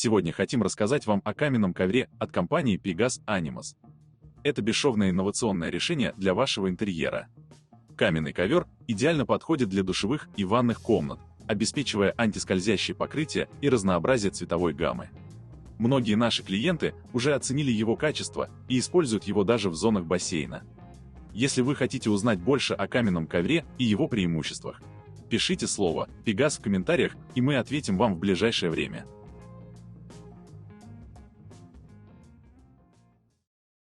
Сегодня хотим рассказать вам о каменном ковре от компании Pegas Animas. Это бесшовное инновационное решение для вашего интерьера. Каменный ковер идеально подходит для душевых и ванных комнат, обеспечивая антискользящее покрытие и разнообразие цветовой гаммы. Многие наши клиенты уже оценили его качество и используют его даже в зонах бассейна. Если вы хотите узнать больше о каменном ковре и его преимуществах, пишите слово «Pegas» в комментариях, и мы ответим вам в ближайшее время.